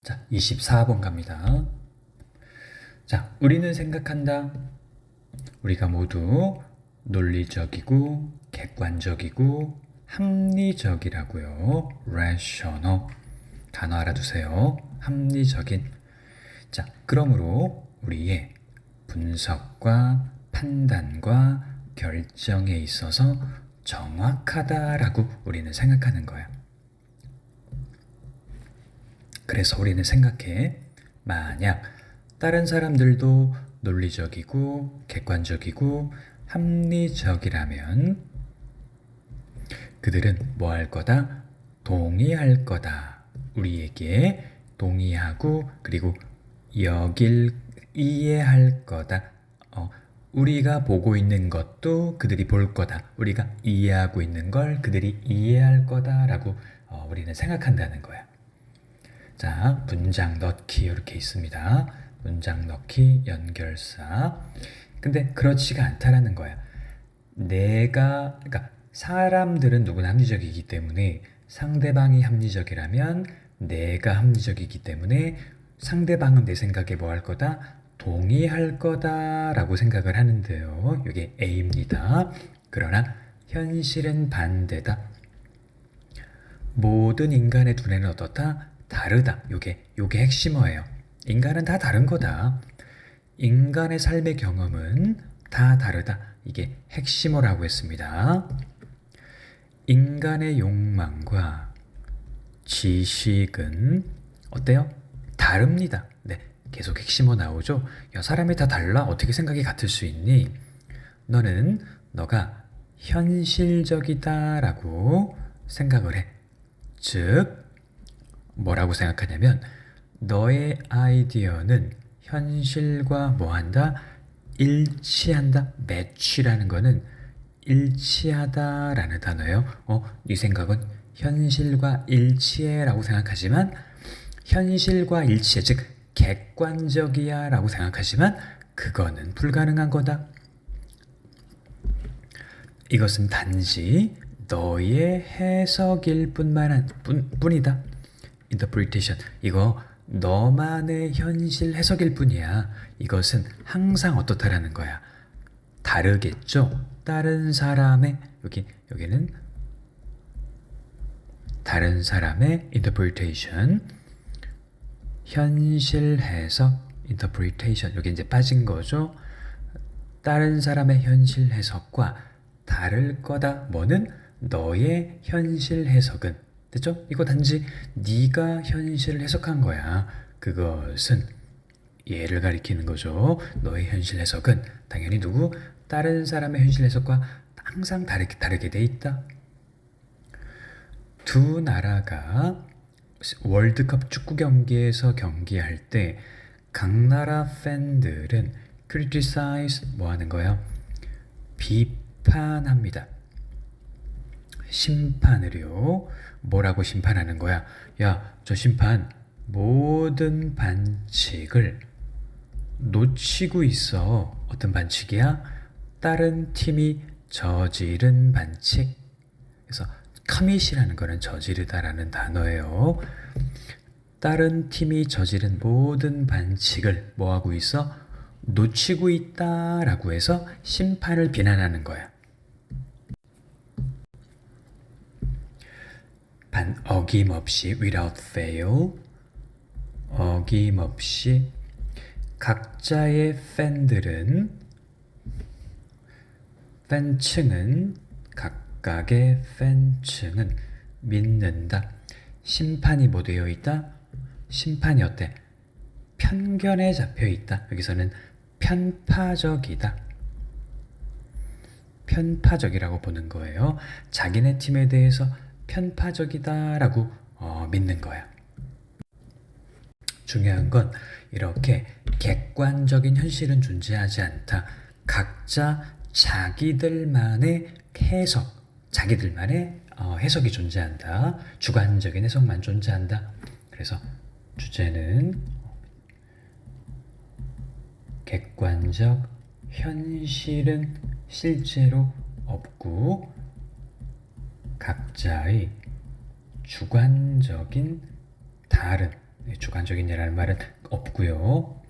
자, 24번 갑니다. 자, 우리는 생각한다. 우리가 모두 논리적이고 객관적이고 합리적이라고요. rational. 단어 알아두세요. 합리적인. 자, 그러므로 우리의 분석과 판단과 결정에 있어서 정확하다라고 우리는 생각하는 거야. 그래서 우리는 생각해. 만약 다른 사람들도 논리적이고 객관적이고 합리적이라면 그들은 뭐 할 거다? 동의할 거다. 우리에게 동의하고 그리고 이해할 거다. 우리가 보고 있는 것도 그들이 볼 거다. 우리가 이해하고 있는 걸 그들이 이해할 거다라고 우리는 생각한다는 거야. 자, 문장 넣기 이렇게 있습니다. 문장 넣기, 연결사. 근데 그렇지가 않다라는 거야. 그러니까 사람들은 누구나 합리적이기 때문에 상대방이 합리적이라면 내가 합리적이기 때문에 상대방은 내 생각에 뭐 할 거다? 동의할 거다라고 생각을 하는데요. 이게 A입니다. 그러나 현실은 반대다. 모든 인간의 두뇌는 어떻다? 다르다. 요게 핵심어예요. 인간은 다 다른 거다. 인간의 삶의 경험은 다 다르다. 이게 핵심어라고 했습니다. 인간의 욕망과 지식은 어때요? 다릅니다. 네, 계속 핵심어 나오죠. 야, 사람이 다 달라. 어떻게 생각이 같을 수 있니? 너가 현실적이다라고 생각을 해. 즉, 뭐라고 생각하냐면 너의 아이디어는 현실과 뭐한다? 일치한다. 매치라는 거는 일치하다라는 단어예요. 네 생각은 현실과 일치해라고 생각하지만 현실과 일치해, 즉 객관적이야라고 생각하지만 그거는 불가능한 거다. 이것은 단지 너의 해석일 뿐이다. interpretation. 이거 너만의 현실 해석일 뿐이야. 이것은 항상 어떻다라는 거야. 다르겠죠? 다른 사람의 여기는 다른 사람의 interpretation. 현실 해석 interpretation. 여기 이제 빠진 거죠. 다른 사람의 현실 해석과 다를 거다. 뭐는 너의 현실 해석은 됐죠? 이거 단지 네가 현실을 해석한 거야. 그것은 얘를 가리키는 거죠. 너의 현실 해석은 당연히 다른 사람의 현실 해석과 항상 다르게 돼 있다. 두 나라가 월드컵 축구 경기에서 경기할 때 각 나라 팬들은 criticize 뭐 하는 거예요? 비판합니다. 심판을요. 뭐라고 심판하는 거야? 야, 저 심판 모든 반칙을 놓치고 있어. 어떤 반칙이야? 다른 팀이 저지른 반칙. 그래서 commit이라는 거는 저지르다라는 단어예요. 다른 팀이 저지른 모든 반칙을 뭐하고 있어? 놓치고 있다라고 해서 심판을 비난하는 거야. 어김없이 without fail, 어김없이 각자의 각각의 팬층은 믿는다. 심판이 뭐 되어 있다? 심판이 어때? 편견에 잡혀 있다. 여기서는 편파적이다. 편파적이라고 보는 거예요. 자기네 팀에 대해서 편파적이다라고 믿는 거야. 중요한 건 이렇게 객관적인 현실은 존재하지 않다. 각자 자기들만의 해석이 존재한다. 주관적인 해석만 존재한다. 그래서 주제는 객관적 현실은 실제로 없고 각자의 주관적인 다른 주관적인이라는 말은 없고요.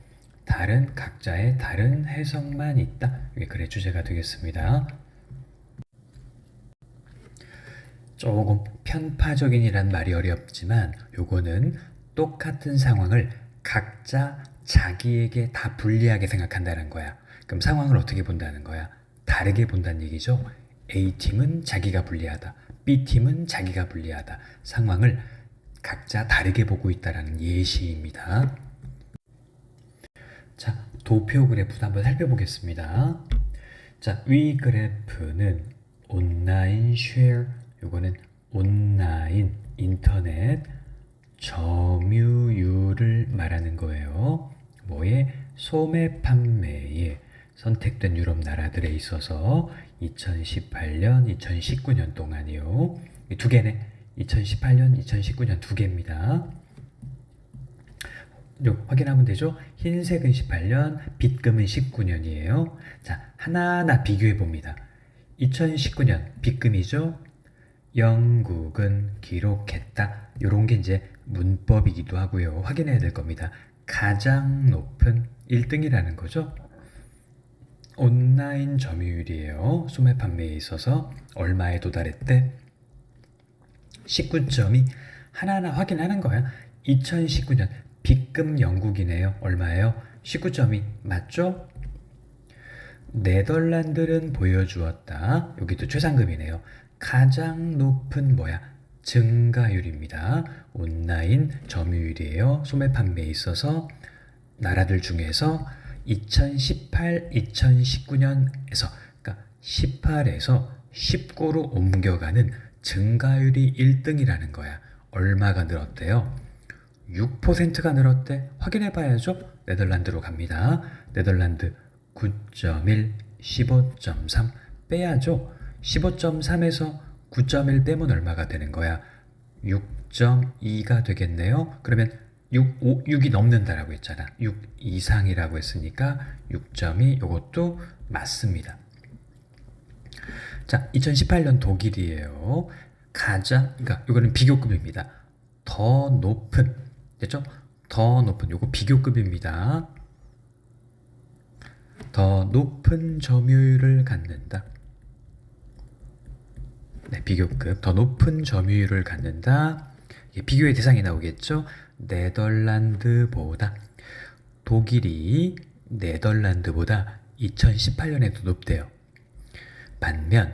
다른 각자의 다른 해석만 있다. 이게 글의 주제가 되겠습니다. 조금 편파적인이란 말이 어렵지만 요거는 똑같은 상황을 각자 자기에게 다 불리하게 생각한다는 거야. 그럼 상황을 어떻게 본다는 거야? 다르게 본다는 얘기죠. A팀은 자기가 불리하다. B팀은 자기가 불리하다. 상황을 각자 다르게 보고 있다는 예시입니다. 자, 도표 그래프도 한번 살펴보겠습니다. 자, 위 그래프는 온라인 쉐어, 요거는 온라인 인터넷 점유율을 말하는 거예요. 뭐에? 소매 판매에 선택된 유럽 나라들에 있어서 2018년, 2019년 동안이요. 두 개네. 2018년, 2019년 두 개입니다. 확인하면 되죠? 흰색은 18년, 빗금은 19년이에요. 자, 하나하나 비교해 봅니다. 2019년 빗금이죠? 영국은 기록했다. 요런 게 이제 문법이기도 하고요. 확인해야 될 겁니다. 가장 높은 1등이라는 거죠. 온라인 점유율이에요. 소매 판매에 있어서 얼마에 도달했대? 19점이 하나하나 확인하는 거야. 2019년 빗금 영국이네요. 얼마예요? 19점이 맞죠? 네덜란드는 보여주었다. 여기도 최상급이네요. 가장 높은 뭐야? 증가율입니다. 온라인 점유율이에요. 소매 판매에 있어서 나라들 중에서 2018, 2019년에서 그러니까 18에서 19로 옮겨가는 증가율이 1등이라는 거야. 얼마가 늘었대요? 6%가 늘었대. 확인해 봐야죠. 네덜란드로 갑니다. 네덜란드 9.1, 15.3 빼야죠. 15.3에서 9.1 빼면 얼마가 되는 거야? 6.2가 되겠네요. 그러면 6이 넘는다라고 했잖아. 6 이상이라고 했으니까 6.2 이것도 맞습니다. 자, 2018년 독일이에요. 그러니까 이거는 비교급입니다. 더 높은, 됐죠? 더 높은, 요거 비교급입니다. 더 높은 점유율을 갖는다. 네, 비교급. 더 높은 점유율을 갖는다. 비교의 대상이 나오겠죠? 네덜란드보다. 독일이 네덜란드보다 2018년에도 높대요. 반면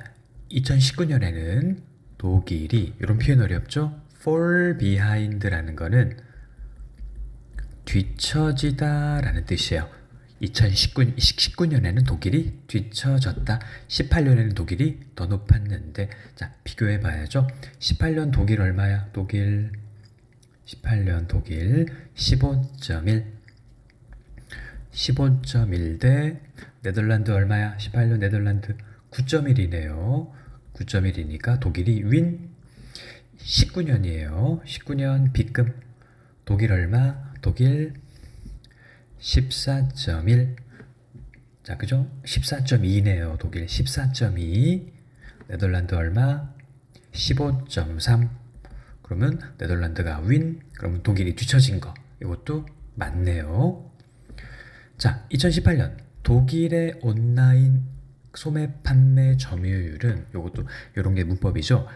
2019년에는 독일이 이런 표현 어렵죠? fall behind라는 거는 뒤처지다 라는 뜻이에요. 2019년에는 독일이 뒤처졌다. 18년에는 독일이 더 높았는데, 자, 비교해 봐야죠. 18년 독일 얼마야? 18년 독일 15.1. 15.1 대 네덜란드 얼마야? 18년 네덜란드 9.1이네요. 9.1이니까 독일이 윈. 19년이에요. 19년 빗금. 독일 얼마? 독일 14.1. 자, 그죠? 14.2네요. 독일 14.2. 네덜란드 얼마? 15.3. 그러면 네덜란드가 윈. 그러면 독일이 뒤처진 거. 이것도 맞네요. 자, 2018년 독일의 온라인 소매 판매 점유율은 요것도 요런 게 문법이죠.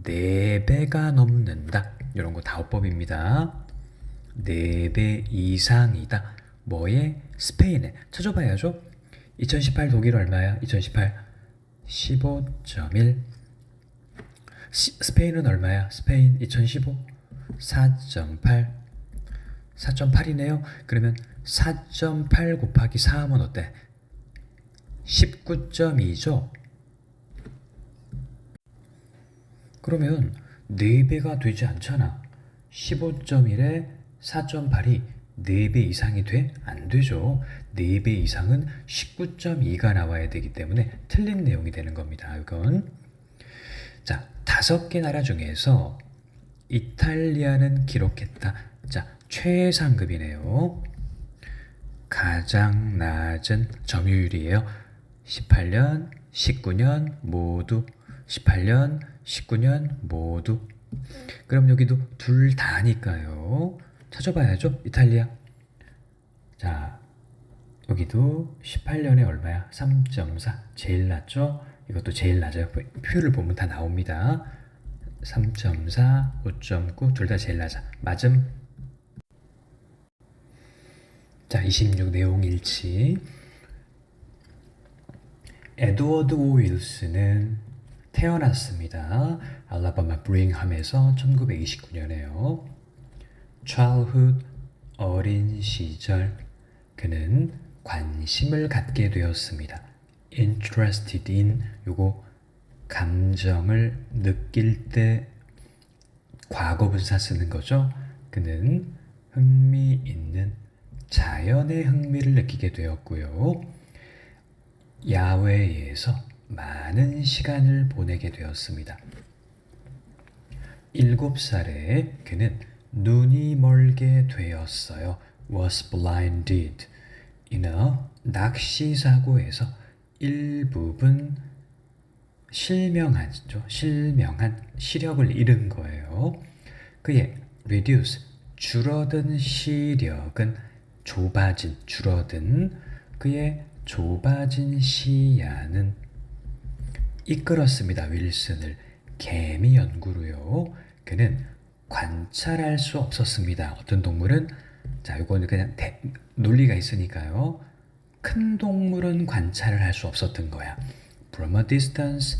4배가 넘는다. 이런 거 다어법입니다. 4배 이상이다. 뭐에? 스페인에. 찾아봐야죠. 2018 독일 얼마야? 2018 15.1. 스페인은 얼마야? 스페인 2015 4.8. 4.8이네요. 그러면 4.8 곱하기 4 하면 어때? 19.2죠? 그러면 4배가 되지 않잖아. 15.1에 4.8이 4배 이상이 돼? 안 되죠. 4배 이상은 19.2가 나와야 되기 때문에 틀린 내용이 되는 겁니다. 이건. 자, 5개 나라 중에서 이탈리아는 기록했다. 자, 최상급이네요. 가장 낮은 점유율이에요. 18년, 19년 모두. 18년, 19년 모두. 그럼 여기도 둘 다니까요. 찾아봐야죠. 이탈리아. 자, 여기도 18년에 얼마야? 3.4. 제일 낮죠? 이것도 제일 낮아요. 표를 보면 다 나옵니다. 3.4, 5.9 둘 다 제일 낮아. 맞음. 자, 26 내용 일치. 에드워드 오 윌슨은 태어났습니다. 알라바마 브링함에서 1929년에요. childhood, 어린 시절. 그는 관심을 갖게 되었습니다. interested in, 요거 감정을 느낄 때 과거분사 쓰는 거죠. 그는 흥미있는 자연의 흥미를 느끼게 되었고요. 야외에서 많은 시간을 보내게 되었습니다. 7살에 그는 눈이 멀게 되었어요. was blinded. 낚시 사고에서 일부분 실명한 시력을 잃은 거예요. 그의 reduce, 줄어든 시력은 줄어든 그의 좁아진 시야는 이끌었습니다. 윌슨을 개미 연구로요. 그는 관찰할 수 없었습니다. 어떤 동물은 자, 이거는 그냥 논리가 있으니까요. 큰 동물은 관찰을 할 수 없었던 거야. From a distance,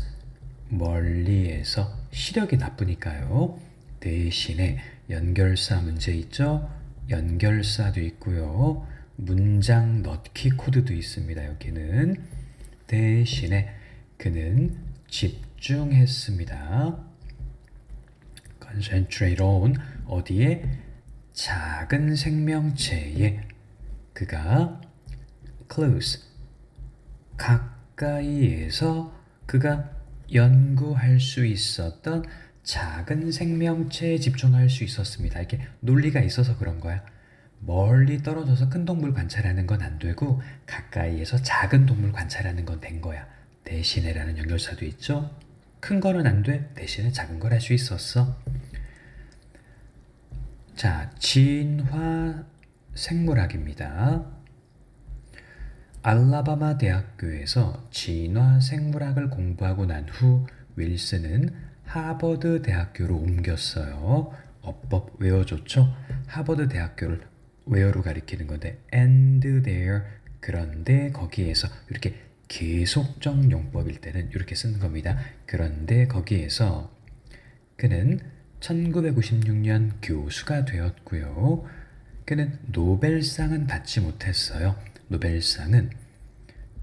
멀리에서 시력이 나쁘니까요. 대신에 연결사 문제 있죠? 연결사도 있고요. 문장 넣기 코드도 있습니다. 여기는 대신에 그는 집중했습니다. Concentrate on 어디에? 작은 생명체에. 그가 close 가까이에서 그가 연구할 수 있었던 작은 생명체에 집중할 수 있었습니다. 이렇게 논리가 있어서 그런 거야. 멀리 떨어져서 큰 동물 관찰하는 건 안 되고 가까이에서 작은 동물 관찰하는 건 된 거야. 대신에라는 연결사도 있죠. 큰 거는 안 돼. 대신에 작은 걸 할 수 있었어. 자, 진화 생물학입니다. 알라바마 대학교에서 진화 생물학을 공부하고 난 후 윌슨은 하버드 대학교로 옮겼어요. 어법 외워줬죠? 하버드 대학교를 where로 가리키는 건데 and there, 그런데 거기에서 이렇게 계속적 용법일 때는 이렇게 쓰는 겁니다. 그런데 거기에서 그는 1956년 교수가 되었고요. 그는 노벨상은 받지 못했어요. 노벨상은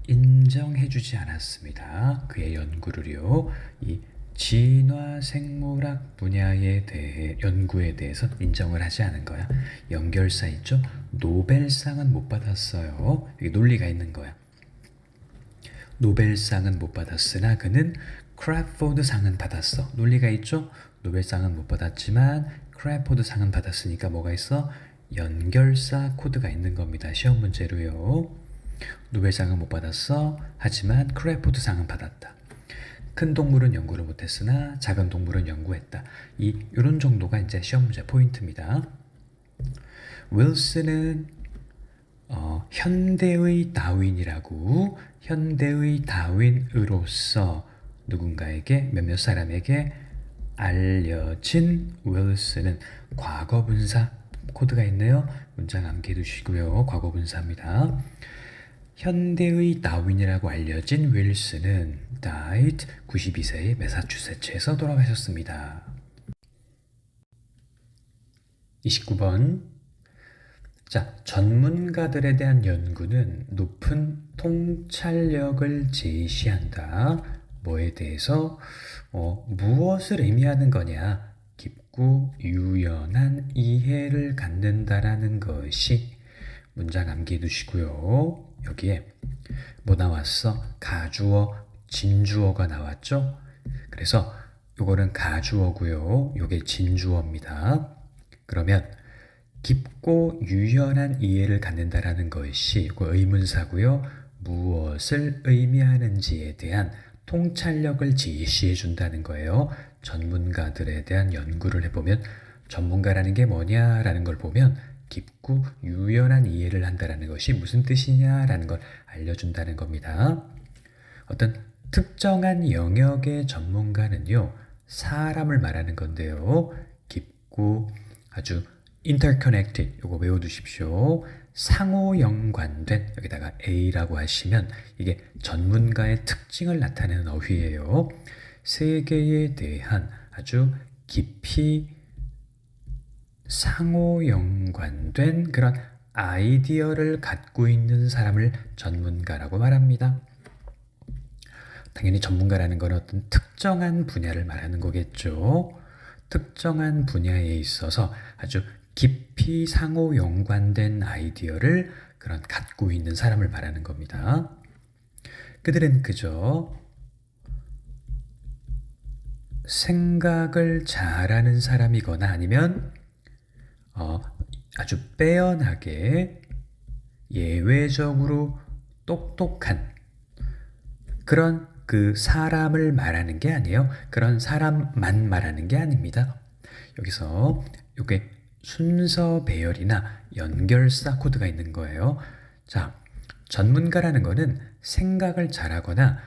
인정해주지 않았습니다. 그의 연구를요. 이 진화 생물학 분야에 대해 연구에 대해서 인정을 하지 않은 거야. 연결사 있죠? 노벨상은 못 받았어요. 이게 논리가 있는 거야. 노벨상은 못 받았으나 그는 크래포드상은 받았어. 논리가 있죠? 노벨상은 못 받았지만 크래포드상은 받았으니까 뭐가 있어? 연결사 코드가 있는 겁니다. 시험 문제로요. 노벨상은 못 받았어. 하지만 크래포드상은 받았다. 큰 동물은 연구를 못했으나 작은 동물은 연구했다. 이런 정도가 이제 시험 문제 포인트입니다. 윌슨은 현대의 다윈이라고, 현대의 다윈으로서 누군가에게, 몇몇 사람에게 알려진 윌슨은 과거분사 코드가 있네요. 문장 암기해 두시고요. 과거분사입니다. 현대의 다윈이라고 알려진 윌슨은 died 92세의 매사추세츠에서 돌아가셨습니다. 29번. 자, 전문가들에 대한 연구는 높은 통찰력을 제시한다. 뭐에 대해서? 무엇을 의미하는 거냐? 깊고 유연한 이해를 갖는다라는 것이. 문장 암기해 두시고요. 여기에 뭐 나왔어? 가주어, 진주어가 나왔죠? 그래서 요거는 가주어고요. 요게 진주어입니다. 그러면 깊고 유연한 이해를 갖는다라는 것이 이거 의문사고요. 무엇을 의미하는지에 대한 통찰력을 제시해 준다는 거예요. 전문가들에 대한 연구를 해보면 전문가라는 게 뭐냐라는 걸 보면 깊고 유연한 이해를 한다라는 것이 무슨 뜻이냐라는 걸 알려준다는 겁니다. 어떤 특정한 영역의 전문가는요, 사람을 말하는 건데요. 깊고 아주 interconnected, 이거 외워두십시오. 상호 연관된, 여기다가 A라고 하시면 이게 전문가의 특징을 나타내는 어휘예요. 세계에 대한 아주 깊이 상호 연관된 그런 아이디어를 갖고 있는 사람을 전문가라고 말합니다. 당연히 전문가라는 건 어떤 특정한 분야를 말하는 거겠죠. 특정한 분야에 있어서 아주 깊이 상호 연관된 아이디어를 그런 갖고 있는 사람을 말하는 겁니다. 그들은 그저 생각을 잘하는 사람이거나 아니면 아주 빼어나게 예외적으로 똑똑한 그런 그 사람을 말하는 게 아니에요. 그런 사람만 말하는 게 아닙니다. 여기서 이게 순서 배열이나 연결사 코드가 있는 거예요. 자, 전문가라는 거는 생각을 잘하거나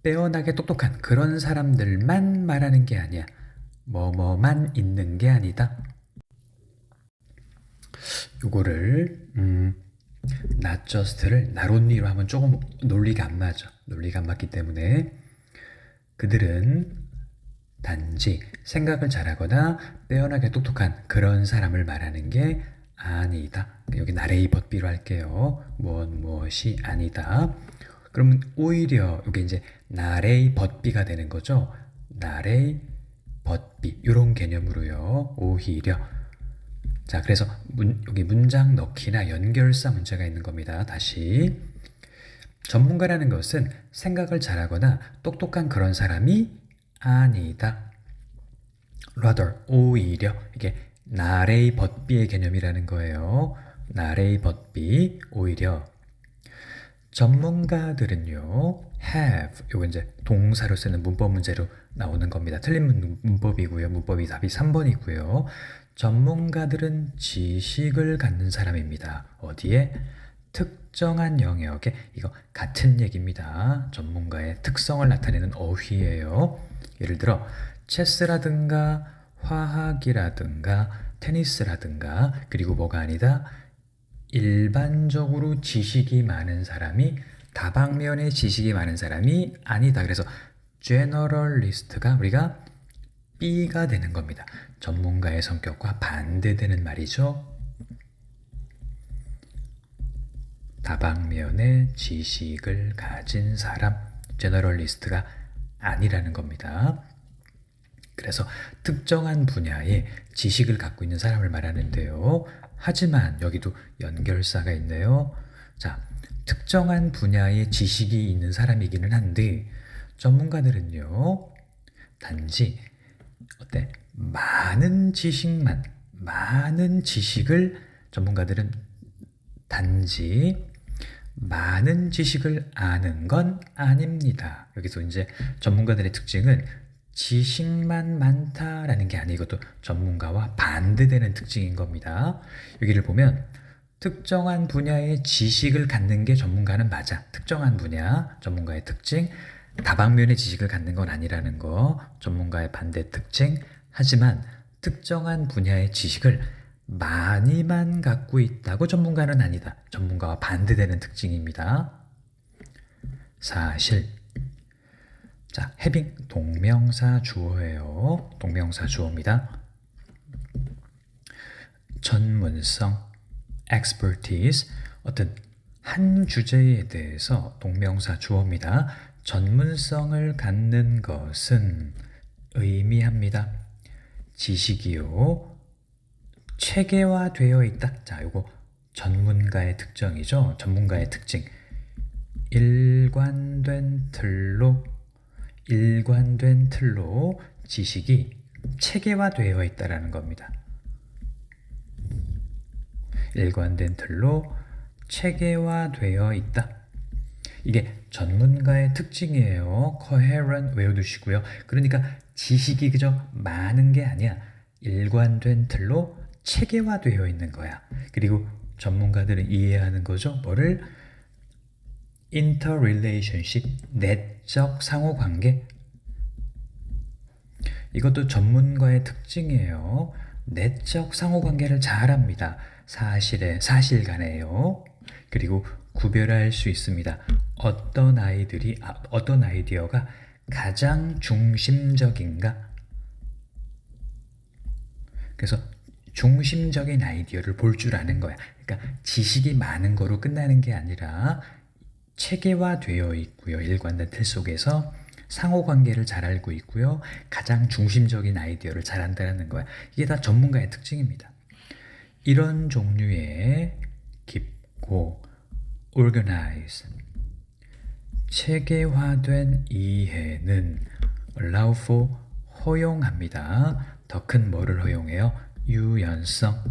빼어나게 똑똑한 그런 사람들만 말하는 게 아니야. 뭐뭐만 있는 게 아니다. 요거를 not just를 not only로 하면 조금 논리가 안 맞아. 논리가 안 맞기 때문에 그들은 단지 생각을 잘하거나 빼어나게 똑똑한 그런 사람을 말하는 게 아니다. 여기 나레이 벗비로 할게요. 무엇이 아니다. 그러면 오히려 이게 이제 나레이 벗비가 되는 거죠. 나레이 벗비 이런 개념으로요. 오히려. 자, 그래서 여기 문장 넣기나 연결사 문제가 있는 겁니다. 다시. 전문가라는 것은 생각을 잘하거나 똑똑한 그런 사람이 아니다. rather, 오히려. 이게 나레이 벗비의 개념이라는 거예요. 나레이 벗비, 오히려. 전문가들은요, have, 이거 이제 동사로 쓰는 문법 문제로 나오는 겁니다. 틀린 문법이고요. 문법이 답이 3번이고요. 전문가들은 지식을 갖는 사람입니다. 어디에? 특정한 영역에. 이거 같은 얘기입니다. 전문가의 특성을 나타내는 어휘예요. 예를 들어 체스라든가 화학이라든가 테니스라든가 그리고 뭐가 아니다? 일반적으로 지식이 많은 사람이 다방면의 지식이 많은 사람이 아니다. 그래서 generalist가 우리가 B가 되는 겁니다. 전문가의 성격과 반대되는 말이죠. 다방면의 지식을 가진 사람, 제너럴리스트가 아니라는 겁니다. 그래서 특정한 분야에 지식을 갖고 있는 사람을 말하는데요. 하지만 여기도 연결사가 있네요. 자, 특정한 분야에 지식이 있는 사람이기는 한데 전문가들은요. 단지 많은 지식을 전문가들은 단지 많은 지식을 아는 건 아닙니다. 여기서 이제 전문가들의 특징은 지식만 많다라는 게 아니고 또 전문가와 반대되는 특징인 겁니다. 여기를 보면 특정한 분야의 지식을 갖는 게 전문가는 맞아. 특정한 분야, 전문가의 특징, 다방면의 지식을 갖는 건 아니라는 거, 전문가의 반대 특징. 하지만 특정한 분야의 지식을 많이만 갖고 있다고 전문가는 아니다. 전문가와 반대되는 특징입니다. 사실. 자, having 동명사 주어예요. 동명사 주어입니다. 전문성, expertise, 어떤 한 주제에 대해서 동명사 주어입니다. 전문성을 갖는 것은 의미합니다. 지식이요. 체계화되어 있다. 자, 요거 전문가의 특징이죠. 전문가의 특징. 일관된 틀로 지식이 체계화되어 있다라는 겁니다. 일관된 틀로 체계화되어 있다. 이게 전문가의 특징이에요. coherent 외워두시고요. 그러니까 지식이 그저 많은 게 아니야. 일관된 틀로 체계화되어 있는 거야. 그리고 전문가들은 이해하는 거죠. 뭐를? interrelationship, 내적 상호관계. 이것도 전문가의 특징이에요. 내적 상호관계를 잘합니다. 사실간에요. 그리고 구별할 수 있습니다. 어떤 아이디어가 가장 중심적인가? 그래서 중심적인 아이디어를 볼 줄 아는 거야. 그러니까 지식이 많은 거로 끝나는 게 아니라 체계화되어 있고요. 일관된 틀 속에서 상호관계를 잘 알고 있고요. 가장 중심적인 아이디어를 잘 한다는 거야. 이게 다 전문가의 특징입니다. 이런 종류의 깊고 organize, 체계화된 이해는 allow for, 허용합니다. 더 큰 뭐를 허용해요? 유연성.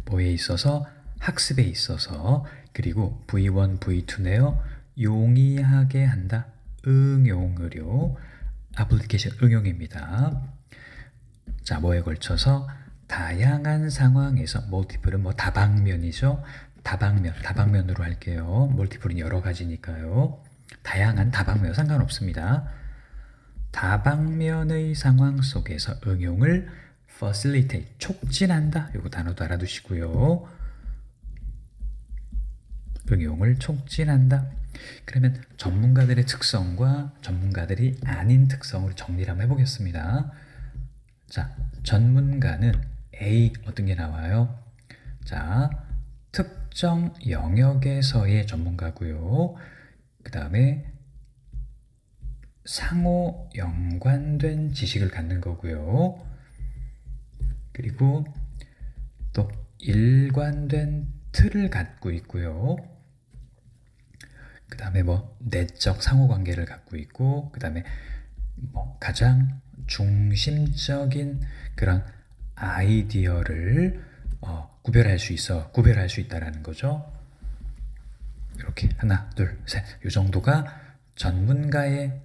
뭐에 있어서? 학습에 있어서. 그리고 V1, V2네요. 용이하게 한다. 응용의료. 애플리케이션 응용입니다. 자, 뭐에 걸쳐서? 다양한 상황에서, 멀티플은 뭐 다방면이죠. 다방면으로 할게요. 멀티플은 여러 가지니까요. 다양한 다방면 상관없습니다. 다방면의 상황 속에서 응용을 facilitate, 촉진한다. 이거 단어도 알아두시고요. 응용을 촉진한다. 그러면 전문가들의 특성과 전문가들이 아닌 특성을 정리를 한번 해보겠습니다. 자, 전문가는 A 어떤 게 나와요? 자, 특정 영역에서의 전문가고요. 그 다음에 상호 연관된 지식을 갖는 거고요. 그리고 또 일관된 틀을 갖고 있고요. 그 다음에 뭐 내적 상호관계를 갖고 있고, 그 다음에 뭐 가장 중심적인 그런 아이디어를 구별할 수 있다라는 거죠. 이렇게 하나, 둘, 셋. 이 정도가 전문가의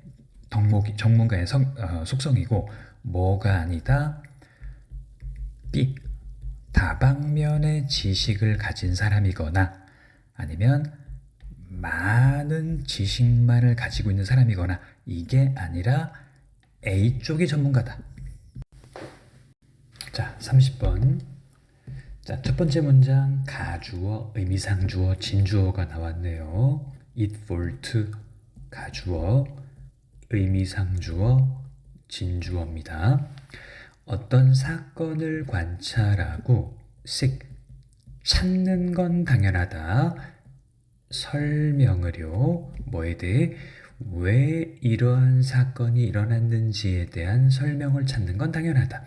속성이고, 뭐가 아니다? B, 다방면의 지식을 가진 사람이거나 아니면 많은 지식만을 가지고 있는 사람이거나, 이게 아니라 A 쪽이 전문가다. 자, 30번. 자, 첫 번째 문장 가주어, 의미상주어, 진주어가 나왔네요. it for to, 가주어, 의미상주어, 진주어입니다. 어떤 사건을 관찰하고 찾는 건 당연하다. 설명을요. 뭐에 대해? 왜 이러한 사건이 일어났는지에 대한 설명을 찾는 건 당연하다.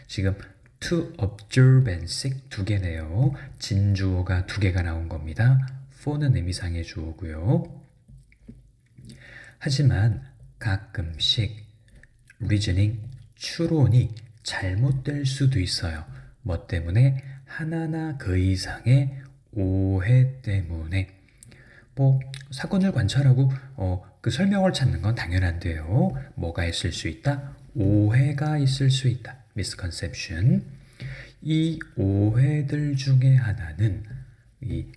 지금 to observe and seek 두 개네요. 진주어가 두 개가 나온 겁니다. for는 의미상의 주어고요. 하지만 가끔씩 reasoning, 추론이 잘못될 수도 있어요. 뭐 때문에? 하나나 그 이상의 오해 때문에. 뭐 사건을 관찰하고 그 설명을 찾는 건 당연한데요. 뭐가 있을 수 있다? 오해가 있을 수 있다. misconception. 이 오해들 중에 하나는 이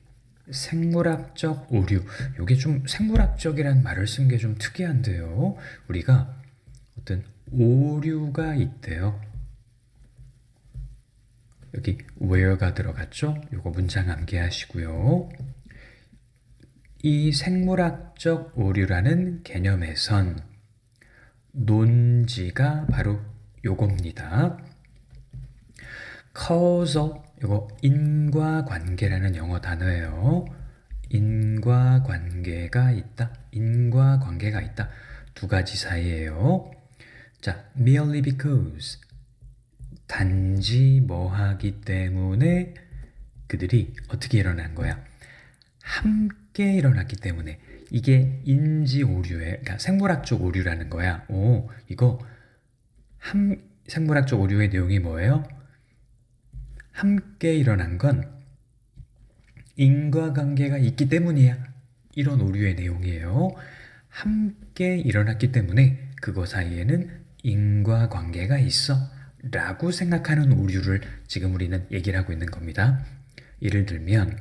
생물학적 오류. 이게 좀 생물학적이라는 말을 쓴 게 좀 특이한데요. 우리가 어떤 오류가 있대요. 여기 where가 들어갔죠? 요거 문장 암기하시고요. 이 생물학적 오류라는 개념에선 논지가 바로 요겁니다. causal, 요거 인과관계라는 영어 단어예요. 인과관계가 있다. 두 가지 사이예요. 자, merely because, 단지 뭐 하기 때문에 그들이 어떻게 일어난 거야? 함께 일어났기 때문에. 이게 인지 오류의, 그러니까 생물학적 오류라는 거야. 이거 생물학적 오류의 내용이 뭐예요? 함께 일어난 건 인과관계가 있기 때문이야. 이런 오류의 내용이에요. 함께 일어났기 때문에 그거 사이에는 인과관계가 있어 라고 생각하는 오류를 지금 우리는 얘기를 하고 있는 겁니다. 예를 들면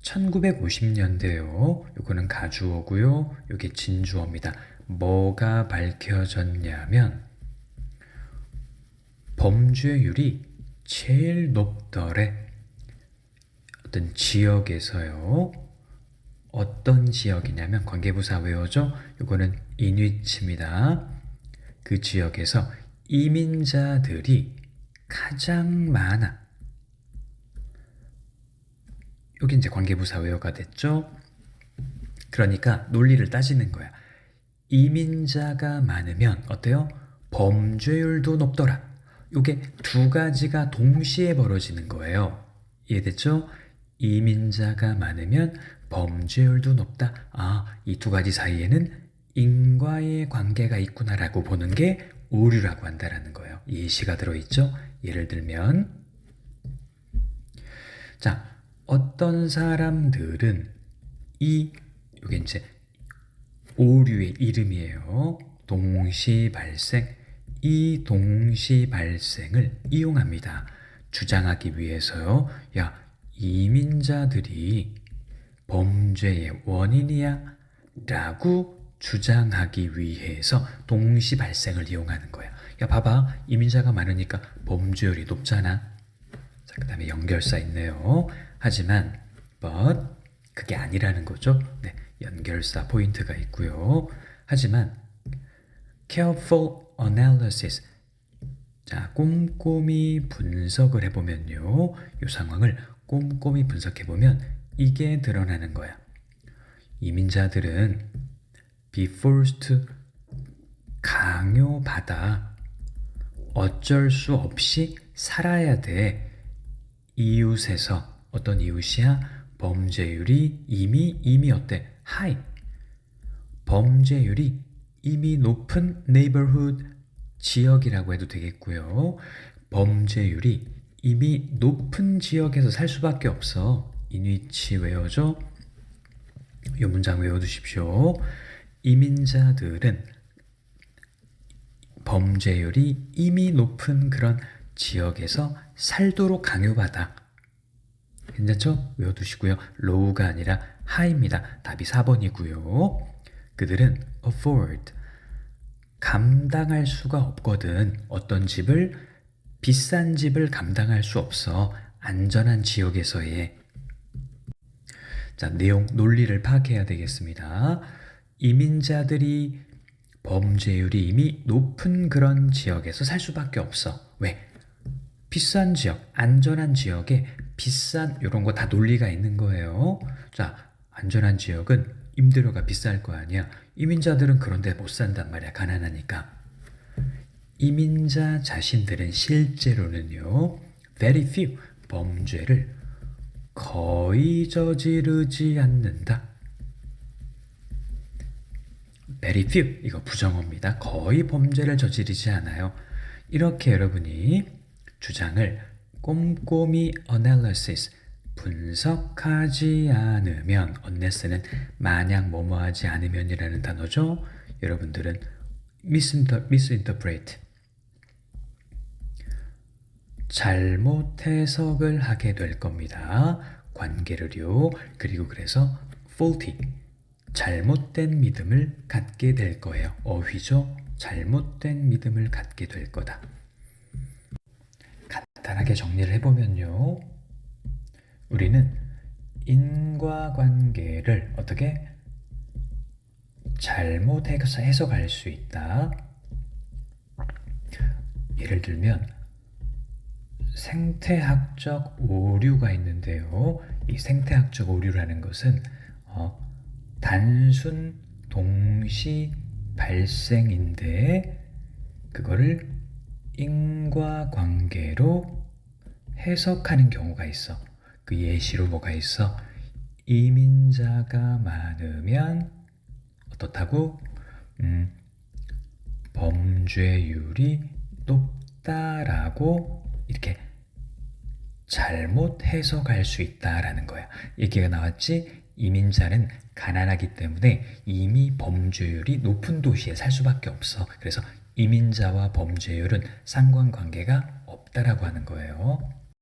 1950년대요. 요거는 가주어고요. 요게 진주어입니다. 뭐가 밝혀졌냐면 범죄율이 제일 높더래. 어떤 지역에서요. 어떤 지역이냐면 관계부사 외워죠? 요거는 인위치입니다. 그 지역에서 이민자들이 가장 많아. 여기 이제 관계부사 외워가 됐죠? 그러니까 논리를 따지는 거야. 이민자가 많으면 어때요? 범죄율도 높더라. 요게 두 가지가 동시에 벌어지는 거예요. 이해됐죠? 이민자가 많으면 범죄율도 높다. 아, 이 두 가지 사이에는 인과의 관계가 있구나라고 보는 게 오류라고 한다라는 거예요. 예시가 들어있죠? 예를 들면 자, 어떤 사람들은 요게 이제 오류의 이름이에요. 동시 발생. 이 동시 발생을 이용합니다. 주장하기 위해서요. 야, 이민자들이 범죄의 원인이야 라고 주장하기 위해서 동시 발생을 이용하는 거야. 야, 봐봐. 이민자가 많으니까 범죄율이 높잖아. 자, 그 다음에 연결사 있네요. 하지만 but 그게 아니라는 거죠. 네, 연결사 포인트가 있고요. 하지만 careful analysis. 자, 꼼꼼히 분석을 해보면요. 이 상황을 꼼꼼히 분석해보면 이게 드러나는 거야. 이민자들은 be forced 강요받아 어쩔 수 없이 살아야 돼. 이웃에서 어떤 이웃이야? 범죄율이 이미 어때? high. 범죄율이 이미 높은 neighborhood 지역이라고 해도 되겠고요. 범죄율이 이미 높은 지역에서 살 수밖에 없어. 인위치 외워줘. 이 문장 외워두십시오. 이민자들은 범죄율이 이미 높은 그런 지역에서 살도록 강요받아. 괜찮죠? 외워두시고요. low가 아니라 high입니다. 답이 4번이고요. 그들은 afford 감당할 수가 없거든. 어떤 집을 비싼 집을 감당할 수 없어. 안전한 지역에서의 자, 내용 논리를 파악해야 되겠습니다. 이민자들이 범죄율이 이미 높은 그런 지역에서 살 수밖에 없어. 왜? 비싼 지역, 안전한 지역에 비싼 이런 거 다 논리가 있는 거예요. 자, 안전한 지역은 임대료가 비쌀 거 아니야. 이민자들은 그런데 못 산단 말이야. 가난하니까. 이민자 자신들은 실제로는요. very few 범죄를 거의 저지르지 않는다. very few 이거 부정어입니다. 거의 범죄를 저지르지 않아요. 이렇게 여러분이 주장을 꼼꼼히 analysis 분석하지 않으면 unless는 만약 뭐뭐하지 않으면이라는 단어죠. 여러분들은 misinterpret 잘못 해석을 하게 될 겁니다. 관계를요. 그리고 그래서 faulty 잘못된 믿음을 갖게 될 거예요. 어휘죠. 잘못된 믿음을 갖게 될 거다. 간단하게 정리를 해보면요. 우리는 인과관계를 어떻게 잘못 해석할 수 있다. 예를 들면 생태학적 오류가 있는데요. 이 생태학적 오류라는 것은 단순 동시 발생인데 그거를 인과관계로 해석하는 경우가 있어. 그 예시로 뭐가 있어? 이민자가 많으면 어떻다고? 범죄율이 높다라고 이렇게 잘못 해석할 수 있다라는 거야. 얘기가 나왔지? 이민자는 가난하기 때문에 이미 범죄율이 높은 도시에 살 수밖에 없어. 그래서 이민자와 범죄율은 상관관계가 없다라고 하는 거예요.